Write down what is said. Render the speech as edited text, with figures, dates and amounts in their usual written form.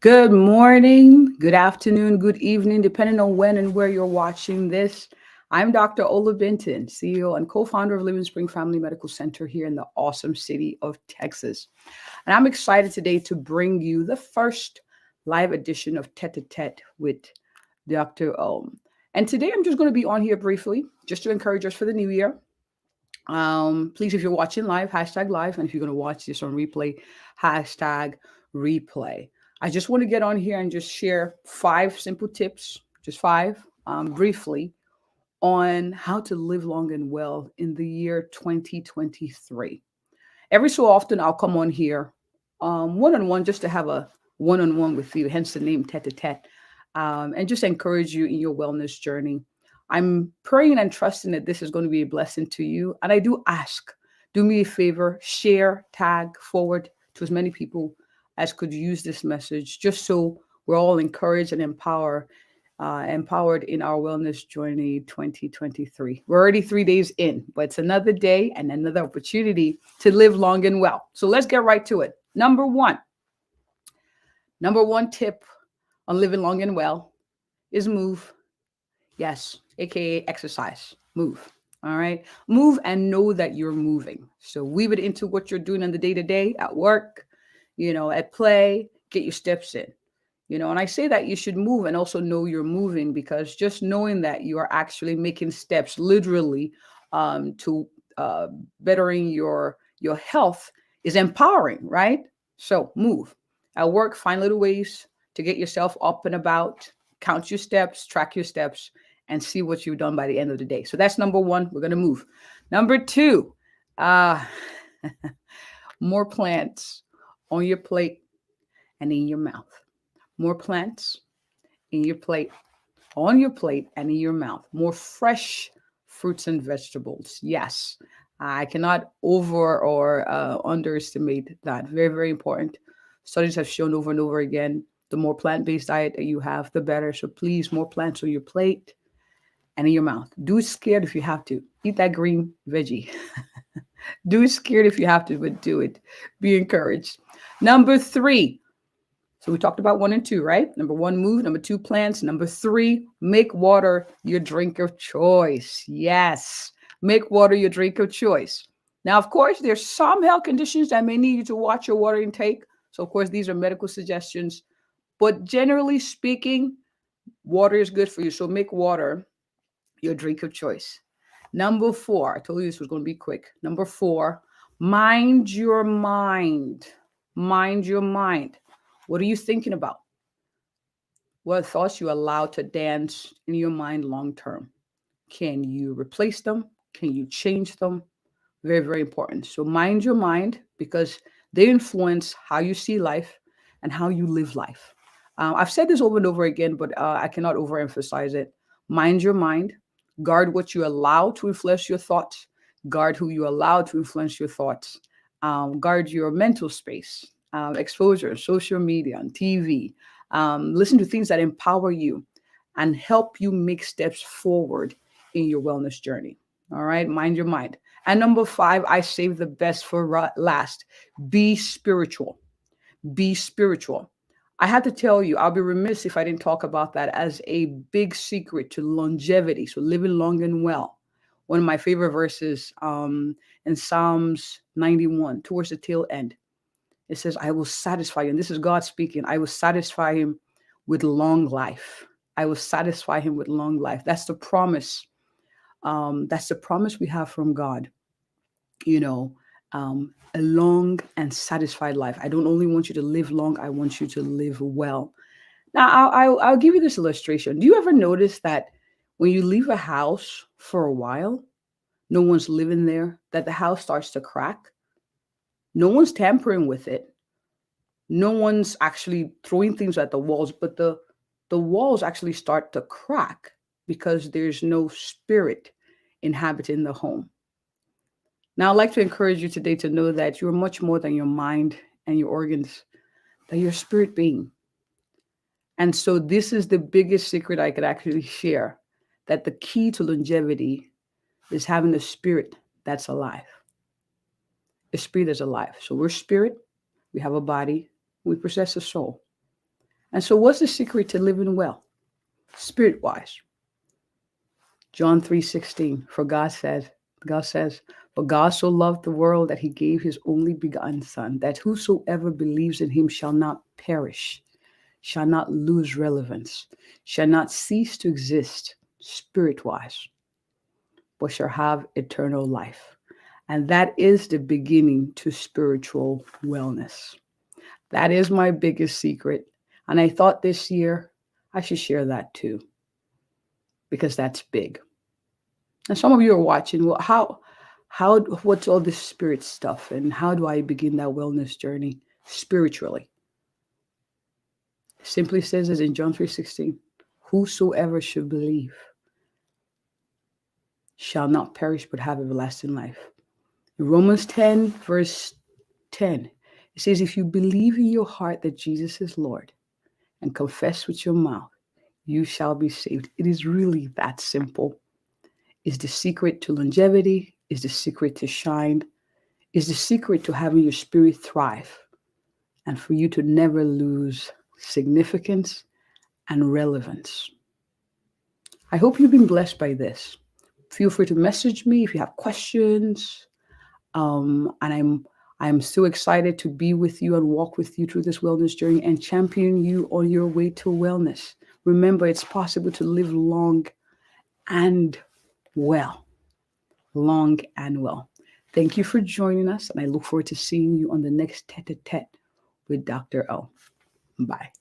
Good morning, good afternoon, good evening, depending on when and where you're watching this. I'm Dr. Olabintan, CEO and co-founder of Livingspring Family Medical Center here in the awesome city of Texas. And I'm excited today to bring you the first live edition of Tete with Dr. Om. And today I'm just going to be on here briefly, just to encourage us for the new year. Please, if you're watching live, hashtag live. And if you're going to watch this on replay, hashtag replay. I just want to get on here and just share 5 simple tips, just 5, briefly, on how to live long and well in the year 2023. Every so often, I'll come on here one-on-one just to have a one-on-one with you, hence the name Tete Tete, and just encourage you in your wellness journey. I'm praying and trusting that this is going to be a blessing to you. And I do ask, do me a favor, share, tag, forward to as many people as could use this message, just so we're all encouraged and empowered in our wellness journey 2023. We're already 3 days in, but it's another day and another opportunity to live long and well. So let's get right to it. Number one tip on living long and well is move. Yes, aka exercise. Move. All right. Move and know that you're moving. So weave it into what you're doing on the day-to-day at work, at play, get your steps in. And I say that you should move and also know you're moving, because just knowing that you are actually making steps literally to bettering your health is empowering, right? So move. At work, find little ways to get yourself up and about, count your steps, track your steps, and see what you've done by the end of the day. So that's number 1. We're going to move. Number 2, more plants on your plate and in your mouth. More plants in your plate, on your plate and in your mouth. More fresh fruits and vegetables. Yes, I cannot over or underestimate that. Very, very important. Studies have shown over and over again, the more plant-based diet that you have, the better. So please, more plants on your plate and in your mouth. Do it scared if you have to. Eat that green veggie. Do it scared if you have to, but do it. Be encouraged. Number 3. So we talked about 1 and 2, right? Number 1, move. Number 2, plants. Number 3, make water your drink of choice. Yes, make water your drink of choice. Now, of course, there's some health conditions that may need you to watch your water intake. So, of course, these are medical suggestions. But generally speaking, water is good for you. So make water your drink of choice. Number 4, I told you this was going to be quick. Number 4, mind your mind. Mind your mind. What are you thinking about? What thoughts you allow to dance in your mind long term? Can you replace them? Can you change them? Very, very important. So mind your mind, because they influence how you see life and how you live life. I've said this over and over again, but I cannot overemphasize it. Mind your mind. Guard what you allow to influence your thoughts. Guard who you allow to influence your thoughts. Guard your mental space. Exposure, social media, on TV. Listen to things that empower you and help you make steps forward in your wellness journey. All right, mind your mind. And number 5, I saved the best for last. Be spiritual. Be spiritual. I had to tell you, I'll be remiss if I didn't talk about that as a big secret to longevity. So living long and well. One of my favorite verses in Psalms 91, towards the tail end. It says, I will satisfy you. And this is God speaking. I will satisfy him with long life. I will satisfy him with long life. That's the promise. That's the promise we have from God. A long and satisfied life. I don't only want you to live long, I want you to live well. Now, I'll give you this illustration. Do you ever notice that when you leave a house for a while, no one's living there, that the house starts to crack? No one's tampering with it. No one's actually throwing things at the walls, but the walls actually start to crack because there's no spirit inhabiting the home. Now, I'd like to encourage you today to know that you're much more than your mind and your organs, that you're a spirit being. And so this is the biggest secret I could actually share, that the key to longevity is having a spirit that's alive. A spirit is alive. So we're spirit, we have a body, we possess a soul. And so what's the secret to living well, spirit-wise? John 3:16, for God says, "For God so loved the world that he gave his only begotten Son, that whosoever believes in him shall not perish, shall not lose relevance, shall not cease to exist spirit-wise, but shall have eternal life." And that is the beginning to spiritual wellness. That is my biggest secret. And I thought this year I should share that too, because that's big. And some of you are watching, well, what's all this spirit stuff? And how do I begin that wellness journey spiritually? It simply says as in John 3:16, whosoever should believe shall not perish but have everlasting life. In Romans 10, verse 10, it says, if you believe in your heart that Jesus is Lord and confess with your mouth, you shall be saved. It is really that simple. Is the secret to longevity, is the secret to shine, is the secret to having your spirit thrive and for you to never lose significance and relevance. I hope you've been blessed by this. Feel free to message me if you have questions. And I'm so excited to be with you and walk with you through this wellness journey and champion you on your way to wellness. Remember, it's possible to live long and well. Long and well. Thank you for joining us, and I look forward to seeing you on the next Tete with Dr. O. Bye.